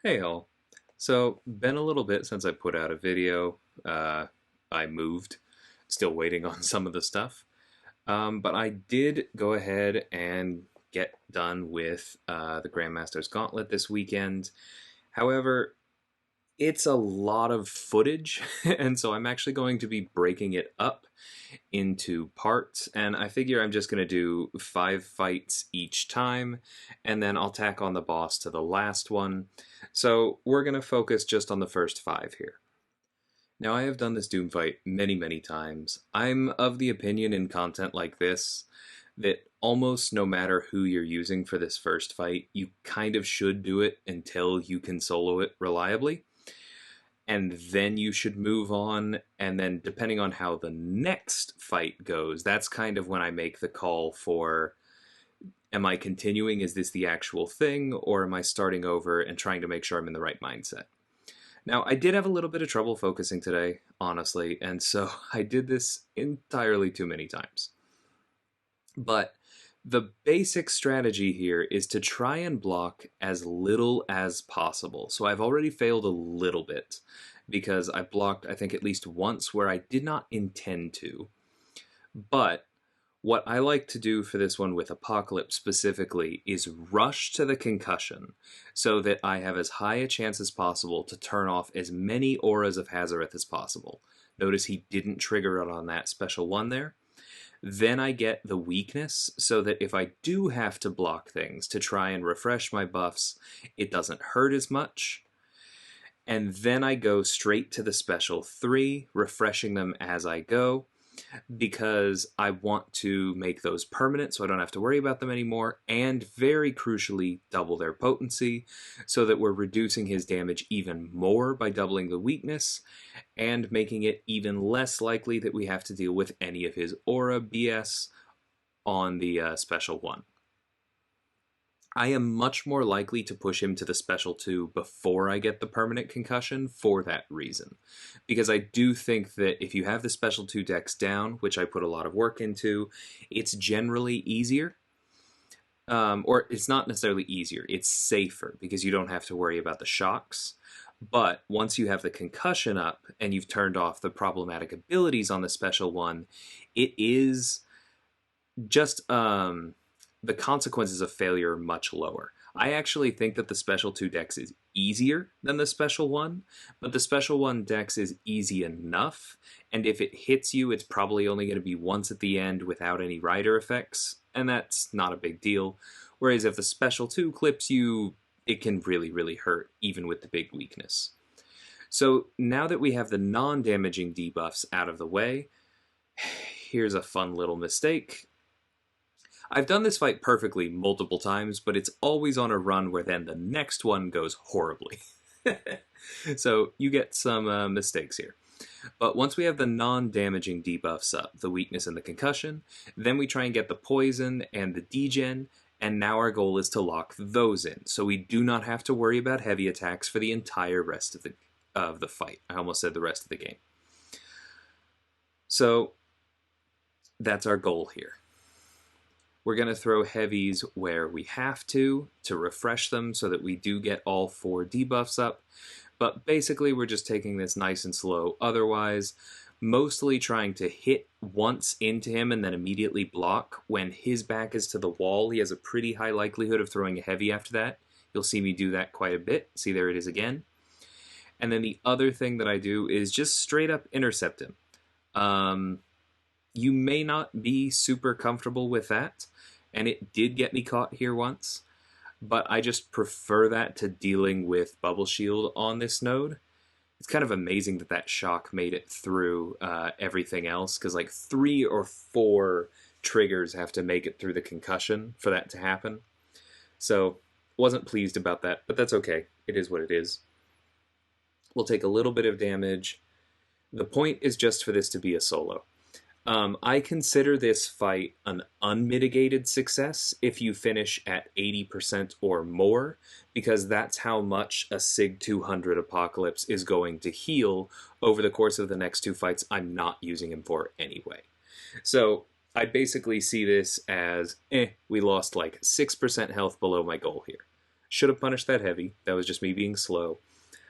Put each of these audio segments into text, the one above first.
Hey all. So, been a little bit since I put out a video. Uh, I moved, still waiting on some of the stuff. But I did go ahead and get done with the Grandmaster's Gauntlet this weekend. However, it's a lot of footage, and so I'm actually going to be breaking it up into parts, and I figure I'm just going to do 5 fights each time, and then I'll tack on the boss to the last one. So we're going to focus just on the first 5 here. Now, I have done this Doom fight many, many times. I'm of the opinion in content like this that almost no matter who you're using for this first fight, you kind of should do it until you can solo it reliably, and then you should move on. And then depending on how the next fight goes, that's kind of when I make the call for, am I continuing, is this the actual thing, or am I starting over and trying to make sure I'm in the right mindset? Now, I did have a little bit of trouble focusing today, honestly, and so I did this entirely too many times. But the basic strategy here is to try and block as little as possible. So I've already failed a little bit because I blocked, I think, at least once where I did not intend to. But what I like to do for this one with Apocalypse specifically is rush to the concussion so that I have as high a chance as possible to turn off as many auras of Hazareth as possible. Notice he didn't trigger it on that special one there. Then I get the weakness so that if I do have to block things to try and refresh my buffs, it doesn't hurt as much. And then I go straight to the special 3, refreshing them as I go, because I want to make those permanent so I don't have to worry about them anymore, and very crucially, double their potency so that we're reducing his damage even more by doubling the weakness and making it even less likely that we have to deal with any of his aura BS on the special 1. I am much more likely to push him to the special 2 before I get the permanent concussion for that reason. Because I do think that if you have the special 2 decks down, which I put a lot of work into, it's generally easier. Or it's not necessarily easier, it's safer because you don't have to worry about the shocks. But once you have the concussion up and you've turned off the problematic abilities on the special 1, it is just the consequences of failure are much lower. I actually think that the special 2 dex is easier than the special 1, but the special 1 dex is easy enough, and if it hits you, it's probably only going to be once at the end without any rider effects, and that's not a big deal. Whereas if the special 2 clips you, it can really, really hurt, even with the big weakness. So now that we have the non-damaging debuffs out of the way, here's a fun little mistake. I've done this fight perfectly multiple times, but it's always on a run where then the next one goes horribly. So you get some mistakes here. But once we have the non-damaging debuffs up, the weakness and the concussion, then we try and get the poison and the degen, and now our goal is to lock those in, so we do not have to worry about heavy attacks for the entire rest of the fight. I almost said the rest of the game. So that's our goal here. We're going to throw heavies where we have to refresh them so that we do get all 4 debuffs up. But basically, we're just taking this nice and slow. Otherwise, mostly trying to hit once into him and then immediately block. When his back is to the wall, he has a pretty high likelihood of throwing a heavy after that. You'll see me do that quite a bit. See, there it is again. And then the other thing that I do is just straight up intercept him. You may not be super comfortable with that, and it did get me caught here once, but I just prefer that to dealing with Bubble Shield on this node. It's kind of amazing that that shock made it through everything else, because like 3 or 4 triggers have to make it through the concussion for that to happen. So, wasn't pleased about that, but that's okay. It is what it is. We'll take a little bit of damage. The point is just for this to be a solo. I consider this fight an unmitigated success if you finish at 80% or more, because that's how much a Sig 200 Apocalypse is going to heal over the course of the next 2 fights I'm not using him for anyway. So I basically see this as, we lost like 6% health below my goal here. Should have punished that heavy. That was just me being slow.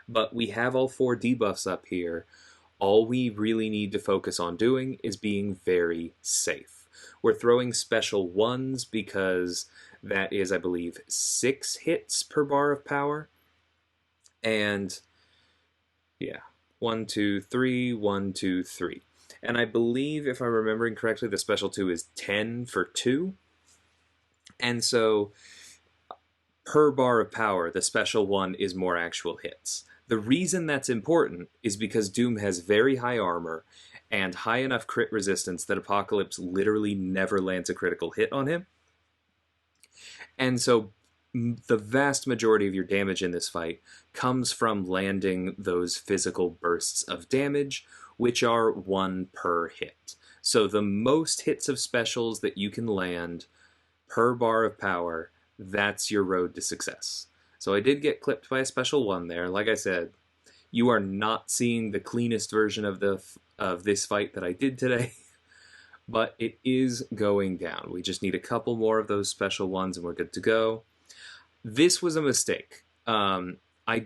But we have all 4 debuffs up here. All we really need to focus on doing is being very safe. We're throwing special 1s because that is, I believe, 6 hits per bar of power. And yeah, 1, 2, 3, 1, 2, 3. And I believe, if I'm remembering correctly, the special 2 is 10 for 2. And so, per bar of power, the special 1 is more actual hits. The reason that's important is because Doom has very high armor and high enough crit resistance that Apocalypse literally never lands a critical hit on him. And so the vast majority of your damage in this fight comes from landing those physical bursts of damage, which are 1 per hit. So the most hits of specials that you can land per bar of power, that's your road to success. So I did get clipped by a special 1 there. Like I said, you are not seeing the cleanest version of this fight that I did today, but it is going down. We just need a couple more of those special 1s and we're good to go. This was a mistake. I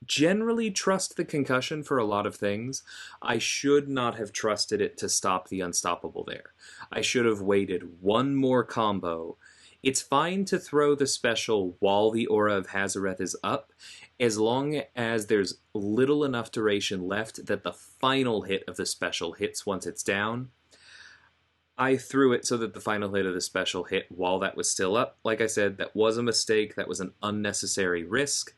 generally trust the concussion for a lot of things. I should not have trusted it to stop the unstoppable there. I should have waited 1 more combo. It's fine to throw the special while the Aura of Hazareth is up, as long as there's little enough duration left that the final hit of the special hits once it's down. I threw it so that the final hit of the special hit while that was still up. Like I said, that was a mistake. That was an unnecessary risk.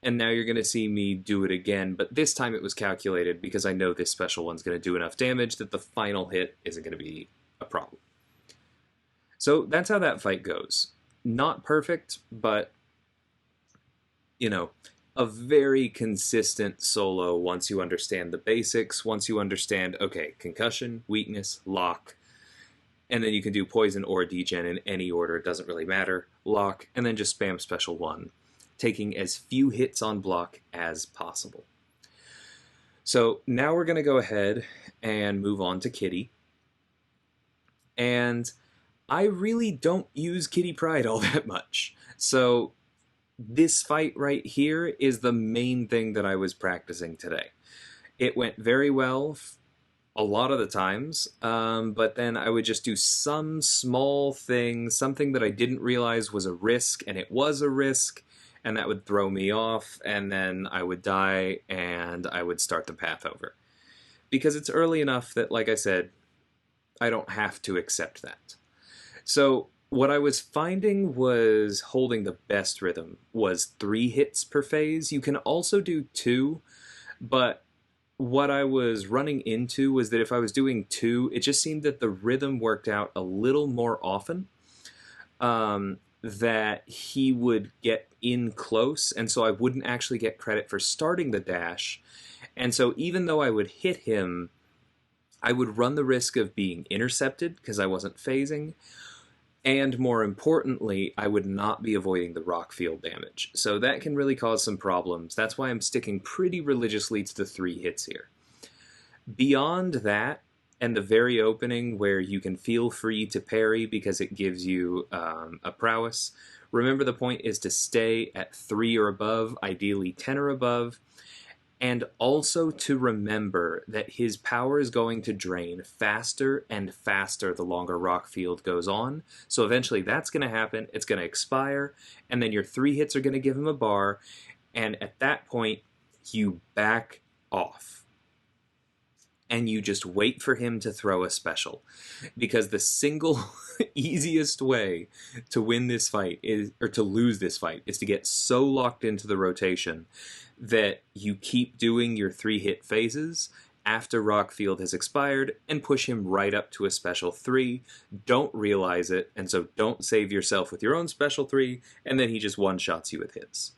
And now you're going to see me do it again, but this time it was calculated because I know this special one's going to do enough damage that the final hit isn't going to be a problem. So that's how that fight goes. Not perfect, but, you know, a very consistent solo once you understand the basics, once you understand, okay, concussion, weakness, lock, and then you can do poison or degen in any order, it doesn't really matter, lock, and then just spam special 1, taking as few hits on block as possible. So now we're going to go ahead and move on to Kitty. And I really don't use Kitty Pryde all that much. So this fight right here is the main thing that I was practicing today. It went very well a lot of the times, but then I would just do some small thing, something that I didn't realize was a risk, and it was a risk, and that would throw me off, and then I would die, and I would start the path over. Because it's early enough that, like I said, I don't have to accept that. So what I was finding was holding the best rhythm was 3 hits per phase. You can also do 2, but what I was running into was that if I was doing 2, it just seemed that the rhythm worked out a little more often. That he would get in close, and so I wouldn't actually get credit for starting the dash. And so even though I would hit him, I would run the risk of being intercepted because I wasn't phasing. And more importantly, I would not be avoiding the rock field damage. So that can really cause some problems. That's why I'm sticking pretty religiously to the 3 hits here. Beyond that, and the very opening where you can feel free to parry because it gives you a prowess, remember the point is to stay at 3 or above, ideally 10 or above, and also to remember that his power is going to drain faster and faster the longer rock field goes on. So eventually that's going to happen, it's going to expire, and then your 3 hits are going to give him a bar, and at that point you back off. And you just wait for him to throw a special. Because the single easiest way to win this fight is, or to lose this fight, is to get so locked into the rotation that you keep doing your 3-hit phases after Rockfield has expired and push him right up to a special 3. Don't realize it, and so don't save yourself with your own special 3, and then he just one-shots you with his.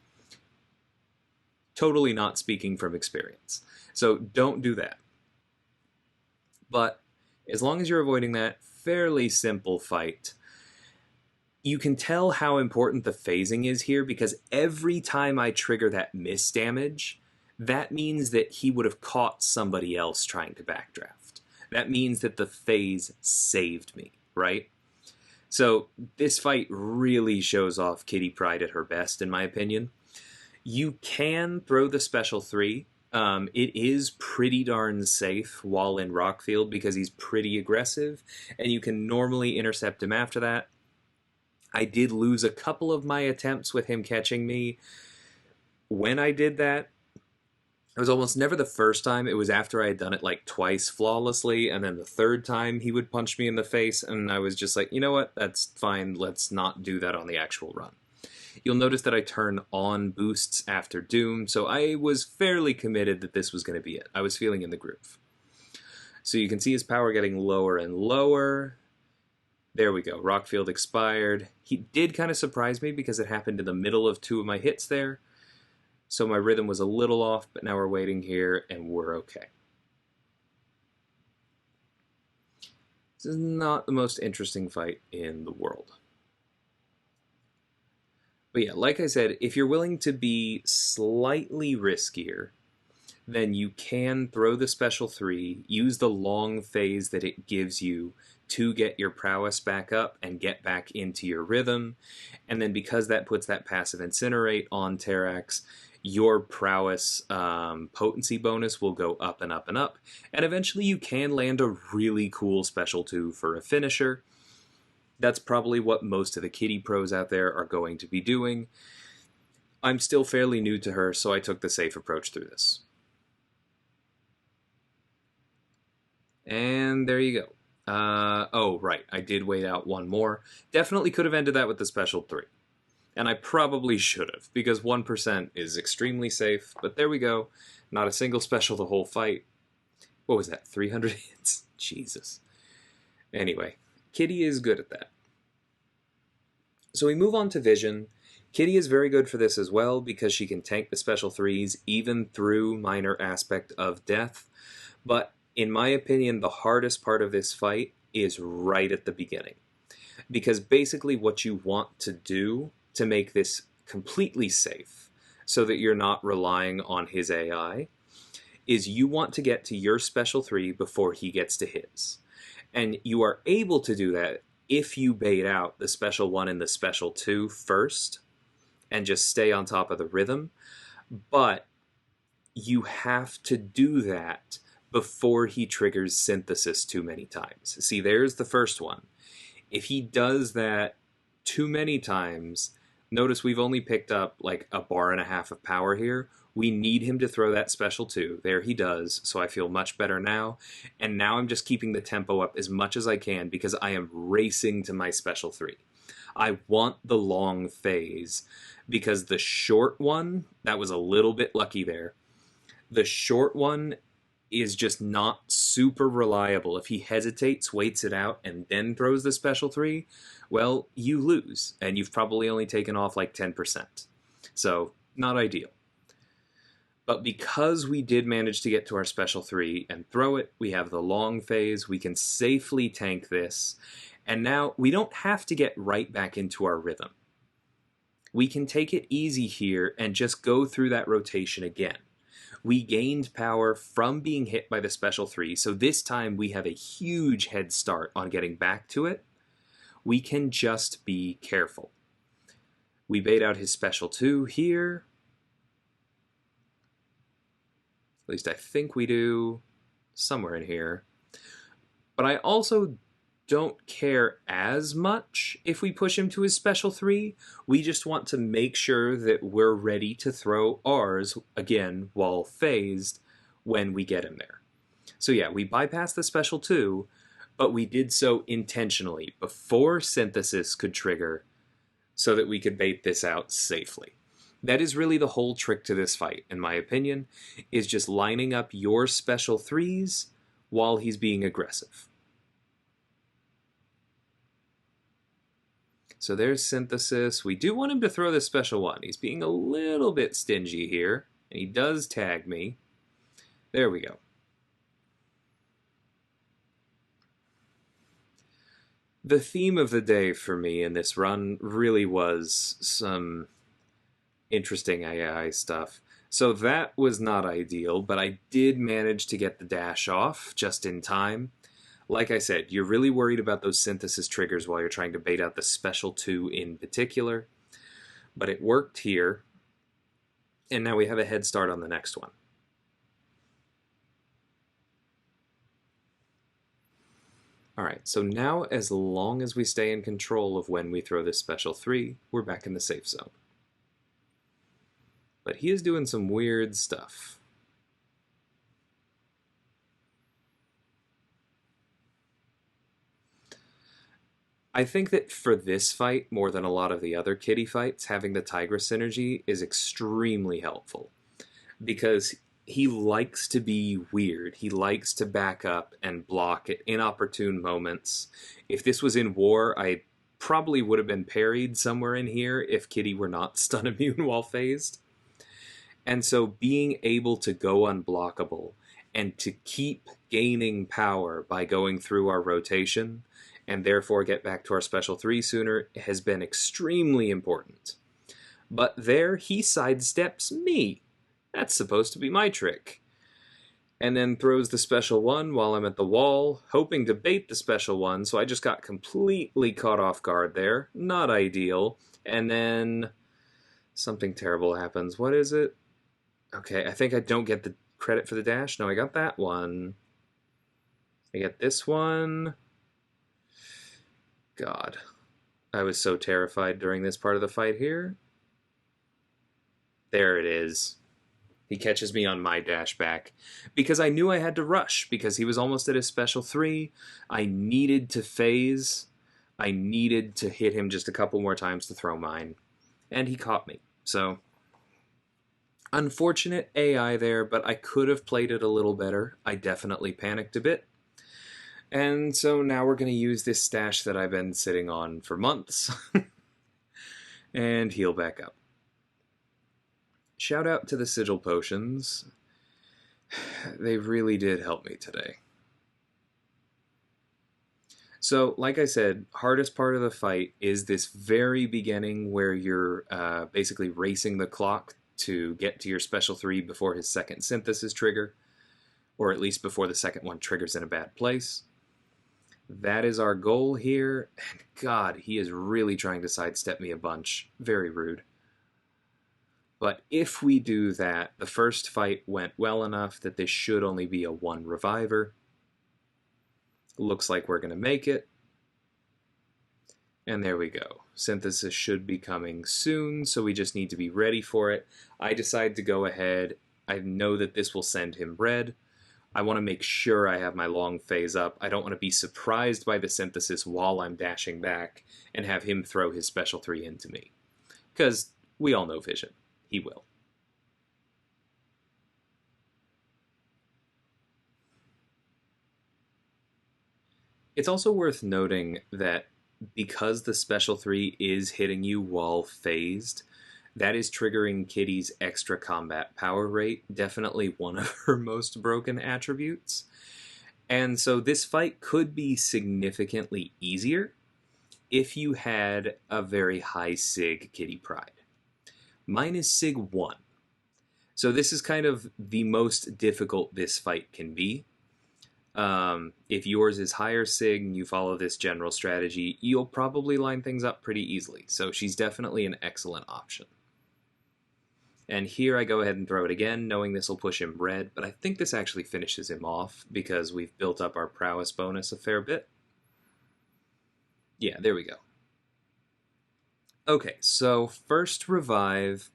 Totally not speaking from experience. So don't do that. But as long as you're avoiding that, fairly simple fight. You can tell how important the phasing is here because every time I trigger that miss damage, that means that he would have caught somebody else trying to backdraft. That means that the phase saved me, right? So this fight really shows off Kitty Pryde at her best, in my opinion. You can throw the special 3. It is pretty darn safe while in Rockfield because he's pretty aggressive, and you can normally intercept him after that. I did lose a couple of my attempts with him catching me. When I did that, it was almost never the first time. It was after I had done it like twice flawlessly, and then the third time he would punch me in the face, and I was just like, you know what, that's fine, let's not do that on the actual run. You'll notice that I turn on boosts after Doom, so I was fairly committed that this was going to be it. I was feeling in the groove. So you can see his power getting lower and lower. There we go, Rockfield expired. He did kind of surprise me because it happened in the middle of 2 of my hits there. So my rhythm was a little off, but now we're waiting here and we're okay. This is not the most interesting fight in the world. But yeah, like I said, if you're willing to be slightly riskier, then you can throw the special 3, use the long phase that it gives you to get your prowess back up and get back into your rhythm. And then because that puts that passive Incinerate on Terrax, your prowess potency bonus will go up and up and up. And eventually you can land a really cool special 2 for a finisher. That's probably what most of the Kitty pros out there are going to be doing. I'm still fairly new to her, so I took the safe approach through this. And there you go. Oh, right, I did wait out one more. Definitely could have ended that with the special 3. And I probably should have, because 1% is extremely safe, but there we go. Not a single special the whole fight. What was that, 300 hits? Jesus. Anyway, Kitty is good at that. So we move on to Vision. Kitty is very good for this as well, because she can tank the special 3s even through minor aspect of death. But in my opinion, the hardest part of this fight is right at the beginning. Because basically what you want to do to make this completely safe, so that you're not relying on his AI, is you want to get to your special 3 before he gets to his. And you are able to do that if you bait out the special 1 and the special 2 first, and just stay on top of the rhythm. But you have to do that before he triggers Synthesis too many times. See, there's the first one. If he does that too many times, notice we've only picked up like a bar and a half of power here. We need him to throw that special 2. There he does, so I feel much better now. And now I'm just keeping the tempo up as much as I can because I am racing to my special 3. I want the long phase because the short one, that was a little bit lucky there. The short one is just not super reliable. If he hesitates, waits it out, and then throws the special 3, well, you lose, and you've probably only taken off like 10%. So, not ideal. But because we did manage to get to our special 3 and throw it, we have the long phase, we can safely tank this, and now we don't have to get right back into our rhythm. We can take it easy here and just go through that rotation again. We gained power from being hit by the special 3, so this time we have a huge head start on getting back to it. We can just be careful. We bait out his special 2 here. At least I think we do, somewhere in here. But I also don't care as much if we push him to his special 3. We just want to make sure that we're ready to throw ours, again, while phased, when we get him there. So yeah, we bypassed the special 2, but we did so intentionally, before Synthesis could trigger, so that we could bait this out safely. That is really the whole trick to this fight, in my opinion, is just lining up your special 3s while he's being aggressive. So there's Synthesis. We do want him to throw this special 1. He's being a little bit stingy here, and he does tag me. There we go. The theme of the day for me in this run really was some interesting AI stuff. So that was not ideal, but I did manage to get the dash off just in time. Like I said, you're really worried about those synthesis triggers while you're trying to bait out the special 2 in particular. But it worked here, and now we have a head start on the next one. Alright, so now as long as we stay in control of when we throw this special 3, we're back in the safe zone. But he is doing some weird stuff. I think that for this fight, more than a lot of the other kitty fights, having the Tigress synergy is extremely helpful. Because he likes to be weird. He likes to back up and block at inopportune moments. If this was in war, I probably would have been parried somewhere in here if Kitty were not stun immune while phased. And so being able to go unblockable and to keep gaining power by going through our rotation and therefore get back to our special 3 sooner has been extremely important. But there he sidesteps me. That's supposed to be my trick. And then throws the special 1 while I'm at the wall, hoping to bait the special 1, so I just got completely caught off guard there. Not ideal. And then something terrible happens. What is it? Okay, I think I don't get the credit for the dash. No, I got that one. I get this one. God. I was so terrified during this part of the fight here. There it is. He catches me on my dash back because I knew I had to rush because he was almost at his special 3. I needed to phase. I needed to hit him just a couple more times to throw mine. And he caught me. So, unfortunate AI there, but I could have played it a little better. I definitely panicked a bit. And so now we're going to use this stash that I've been sitting on for months and heal back up. Shout out to the sigil potions. They really did help me today. So, like I said, hardest part of the fight is this very beginning where you're basically racing the clock to get to your special 3 before his second synthesis trigger, or at least before the second one triggers in a bad place. That is our goal here, and God, he is really trying to sidestep me a bunch. Very rude. But if we do that, the first fight went well enough that this should only be a 1 reviver. Looks like we're going to make it. And there we go. Synthesis should be coming soon, so we just need to be ready for it. I decide to go ahead. I know that this will send him red. I want to make sure I have my long phase up. I don't want to be surprised by the synthesis while I'm dashing back and have him throw his special 3 into me. Because we all know vision. He will. It's also worth noting that because the special 3 is hitting you while phased, that is triggering Kitty's extra combat power rate, definitely one of her most broken attributes. And so this fight could be significantly easier if you had a very high Sig Kitty Pryde. Mine is Sig 1. So this is kind of the most difficult this fight can be. If yours is higher Sig and you follow this general strategy, you'll probably line things up pretty easily. So she's definitely an excellent option. And here I go ahead and throw it again, knowing this will push him red, but I think this actually finishes him off because we've built up our prowess bonus a fair bit. Yeah, there we go. Okay, so first revive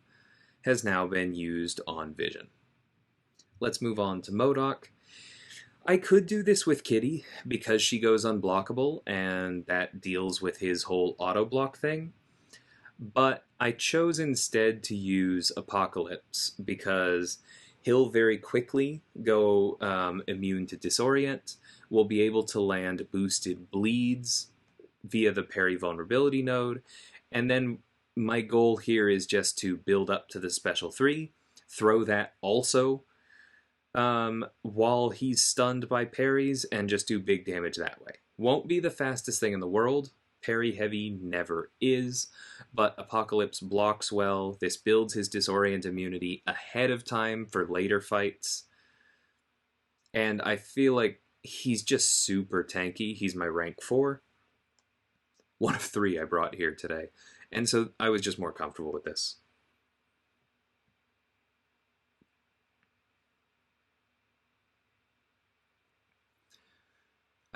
has now been used on Vision. Let's move on to MODOK. I could do this with Kitty because she goes unblockable and that deals with his whole auto block thing. But I chose instead to use Apocalypse because he'll very quickly go immune to Disorient. We'll be able to land boosted bleeds via the parry vulnerability node. And then my goal here is just to build up to the special 3, throw that also while he's stunned by parries, and just do big damage that way. Won't be the fastest thing in the world. Parry heavy never is, but Apocalypse blocks well. This builds his Disorient immunity ahead of time for later fights. And I feel like he's just super tanky. He's my rank 4. One of 3 I brought here today. And so I was just more comfortable with this.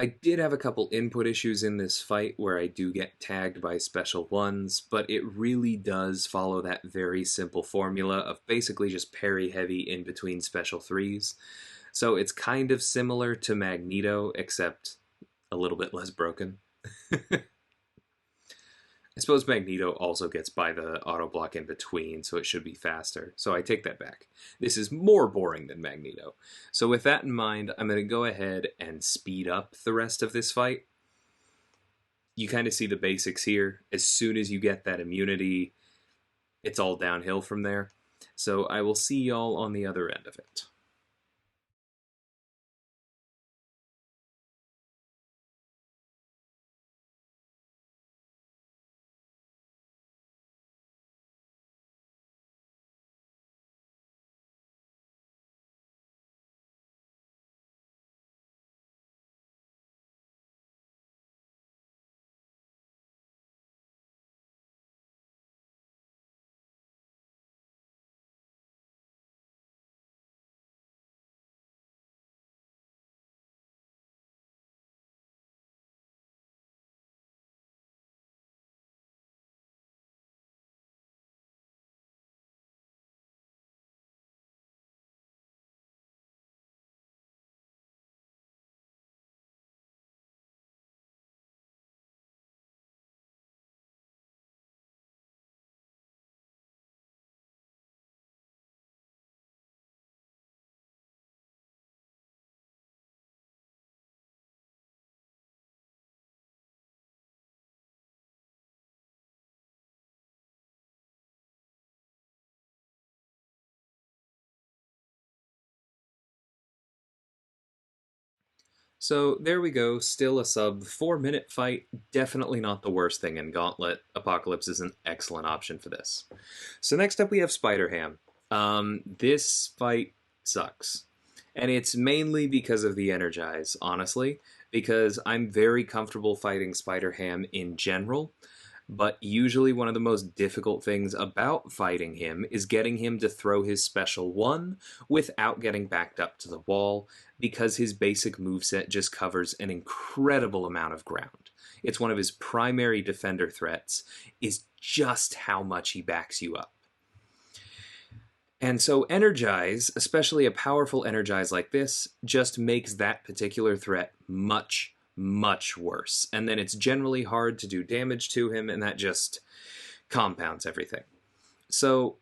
I did have a couple input issues in this fight where I do get tagged by special ones, but it really does follow that very simple formula of basically just parry heavy in between special 3s. So it's kind of similar to Magneto, except a little bit less broken. I suppose Magneto also gets by the auto block in between, so it should be faster. So I take that back. This is more boring than Magneto. So with that in mind, I'm going to go ahead and speed up the rest of this fight. You kind of see the basics here. As soon as you get that immunity, it's all downhill from there. So I will see y'all on the other end of it. So there we go, still a sub 4-minute fight. Definitely not the worst thing in Gauntlet. Apocalypse is an excellent option for this. So next up we have Spider-Ham. This fight sucks. And it's mainly because of the Energize, honestly, because I'm very comfortable fighting Spider-Ham in general, but usually one of the most difficult things about fighting him is getting him to throw his special 1 without getting backed up to the wall, because his basic moveset just covers an incredible amount of ground. It's one of his primary defender threats, is just how much he backs you up. And so Energize, especially a powerful Energize like this, just makes that particular threat much, much worse. And then it's generally hard to do damage to him, and that just compounds everything. So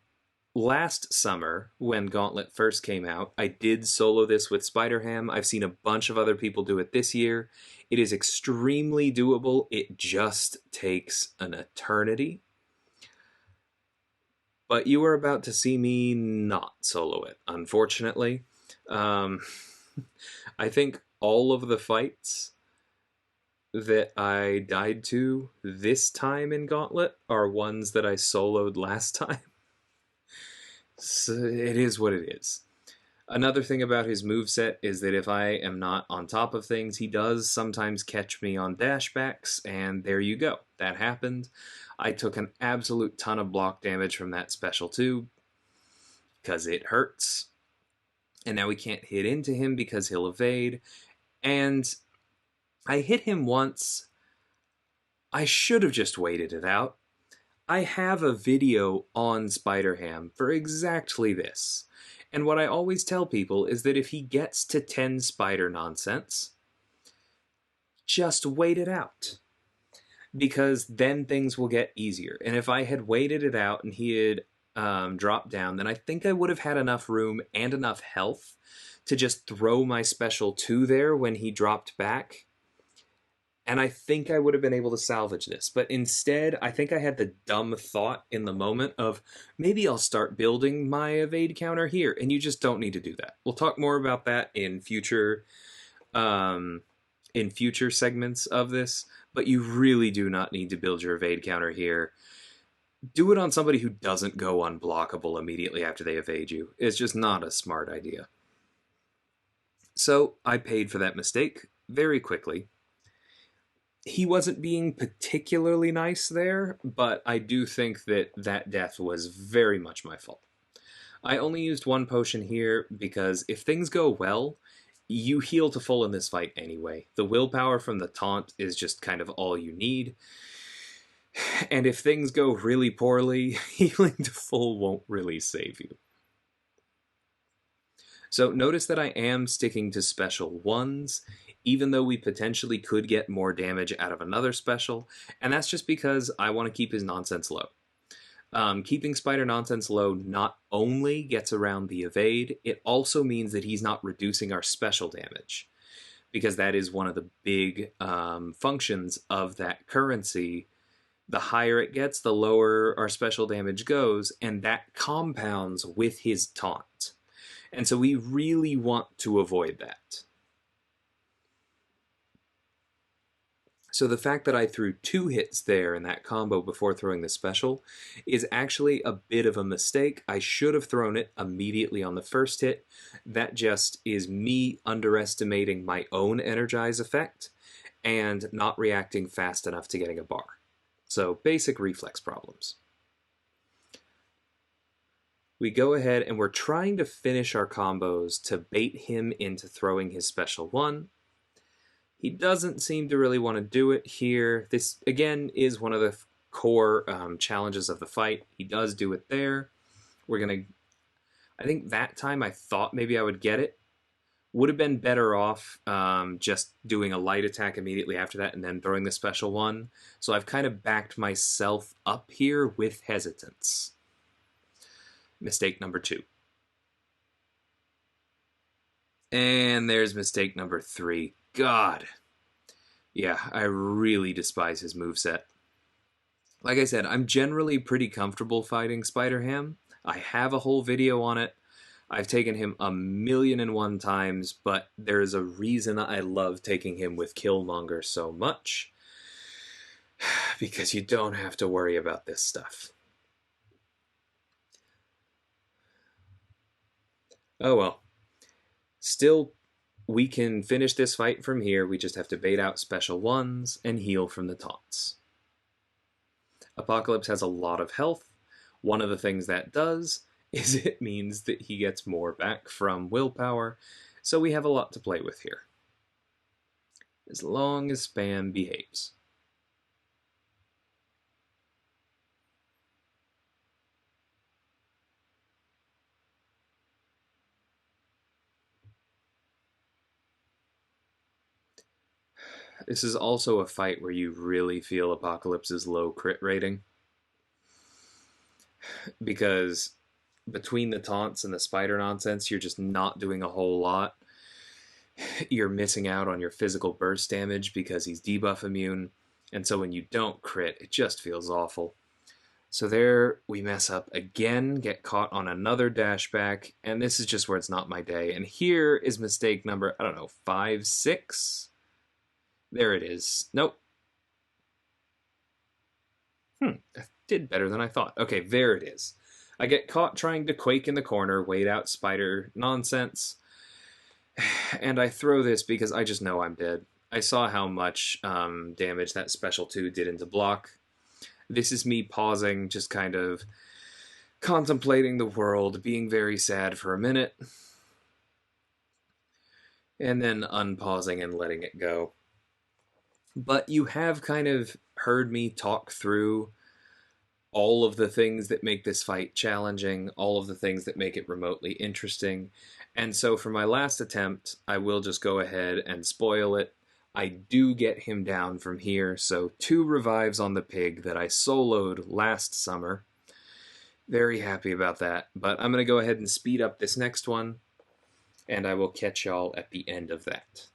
last summer, when Gauntlet first came out, I did solo this with Spider-Ham. I've seen a bunch of other people do it this year. It is extremely doable. It just takes an eternity. But you are about to see me not solo it, unfortunately. I think all of the fights that I died to this time in Gauntlet are ones that I soloed last time. So it is what it is. Another thing about his moveset is that if I am not on top of things, he does sometimes catch me on dashbacks, and there you go. That happened. I took an absolute ton of block damage from that special too, because it hurts. And now we can't hit into him because he'll evade. And I hit him once. I should have just waited it out. I have a video on Spider-Ham for exactly this. And what I always tell people is that if he gets to 10 spider nonsense, just wait it out. Because then things will get easier. And if I had waited it out and he had dropped down, then I think I would have had enough room and enough health to just throw my special 2 there when he dropped back. And I think I would have been able to salvage this. But instead, I think I had the dumb thought in the moment of, maybe I'll start building my evade counter here. And you just don't need to do that. We'll talk more about that in future segments of this. But you really do not need to build your evade counter here. Do it on somebody who doesn't go unblockable immediately after they evade you. It's just not a smart idea. So I paid for that mistake very quickly. He wasn't being particularly nice there, but I do think that that death was very much my fault. I only used one potion here because if things go well, you heal to full in this fight anyway. The willpower from the taunt is just kind of all you need. And if things go really poorly, healing to full won't really save you. So notice that I am sticking to special ones, even though we potentially could get more damage out of another special, and that's just because I want to keep his nonsense low. Keeping Spider Nonsense low not only gets around the evade, it also means that he's not reducing our special damage, because that is one of the big functions of that currency. The higher it gets, the lower our special damage goes, and that compounds with his taunt. And so we really want to avoid that. So the fact that I threw 2 hits there in that combo before throwing the special is actually a bit of a mistake. I should have thrown it immediately on the first hit. That just is me underestimating my own energize effect and not reacting fast enough to getting a bar. So basic reflex problems. We go ahead and we're trying to finish our combos to bait him into throwing his special one. He doesn't seem to really want to do it here. This, again, is one of the core challenges of the fight. He does do it there. We're going to... I think that time I thought maybe I would get it. Would have been better off just doing a light attack immediately after that and then throwing the special one. So I've kind of backed myself up here with hesitance. Mistake number 2. And there's mistake number 3. God. Yeah, I really despise his moveset. Like I said, I'm generally pretty comfortable fighting Spider-Ham. I have a whole video on it. I've taken him 1,000,001 times, but there's a reason I love taking him with Killmonger so much. Because you don't have to worry about this stuff. Oh well. Still, we can finish this fight from here. We just have to bait out special ones and heal from the taunts. Apocalypse has a lot of health. One of the things that does is it means that he gets more back from willpower, so we have a lot to play with here. As long as spam behaves. This is also a fight where you really feel Apocalypse's low crit rating. Because between the taunts and the spider nonsense, you're just not doing a whole lot. You're missing out on your physical burst damage because he's debuff immune. And so when you don't crit, it just feels awful. So there we mess up again, get caught on another dashback, and this is just where it's not my day. And here is mistake number, I don't know, 5, 6? There it is. Nope. I did better than I thought. Okay, there it is. I get caught trying to quake in the corner, wait out spider nonsense, and I throw this because I just know I'm dead. I saw how much damage that special 2 did into block. This is me pausing, just kind of contemplating the world, being very sad for a minute, and then unpausing and letting it go. But you have kind of heard me talk through all of the things that make this fight challenging, all of the things that make it remotely interesting. And so for my last attempt, I will just go ahead and spoil it. I do get him down from here, so 2 revives on the pig that I soloed last summer. Very happy about that. But I'm going to go ahead and speed up this next one, and I will catch y'all at the end of that.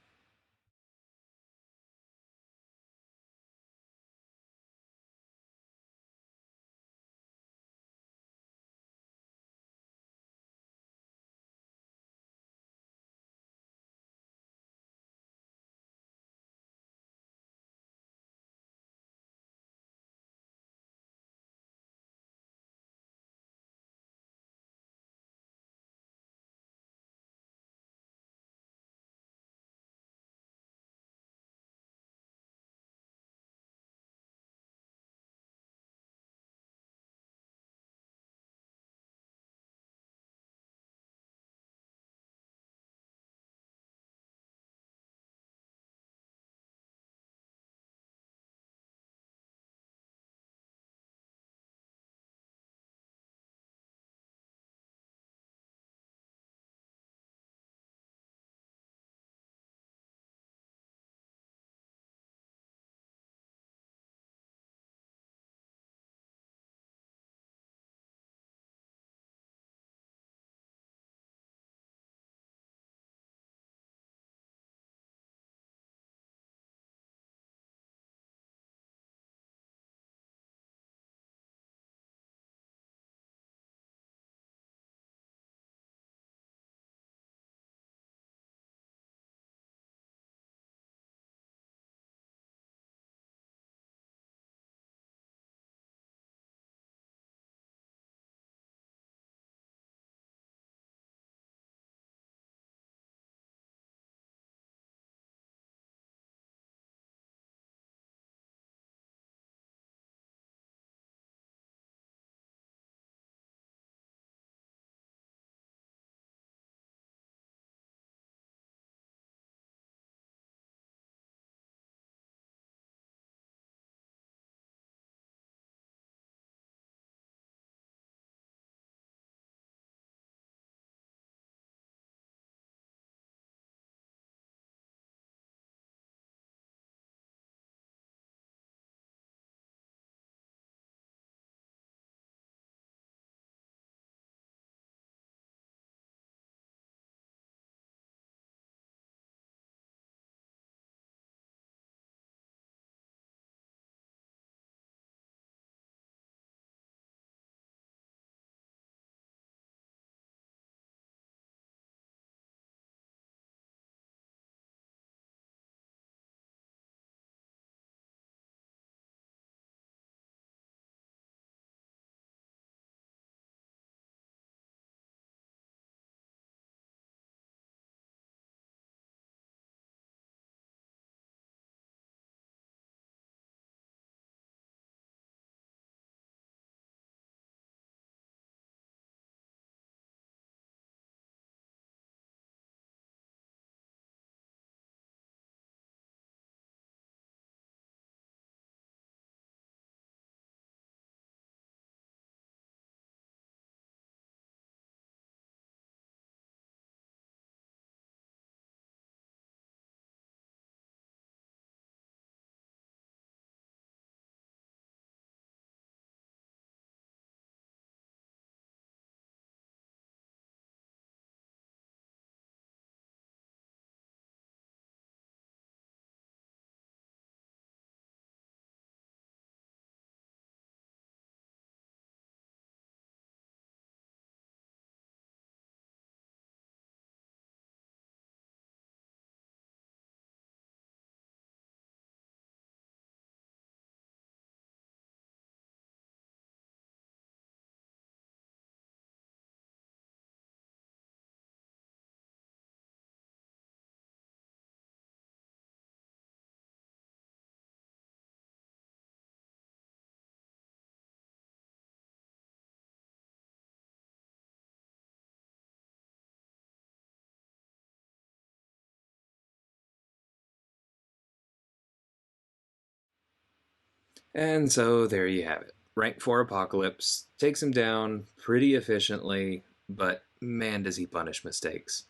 And so there you have it. Rank 4 Apocalypse takes him down pretty efficiently, but man does he punish mistakes.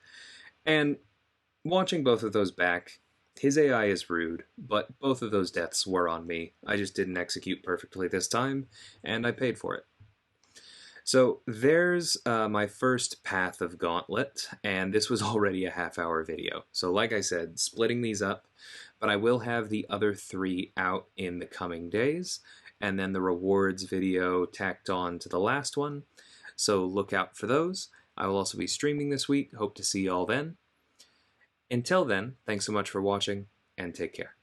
And watching both of those back, his AI is rude, but both of those deaths were on me. I just didn't execute perfectly this time, and I paid for it. So there's my first path of Gauntlet, and this was already a half-hour video. So like I said, splitting these up, but I will have the other 3 out in the coming days, and then the rewards video tacked on to the last one. So look out for those. I will also be streaming this week. Hope to see you all then. Until then, thanks so much for watching, and take care.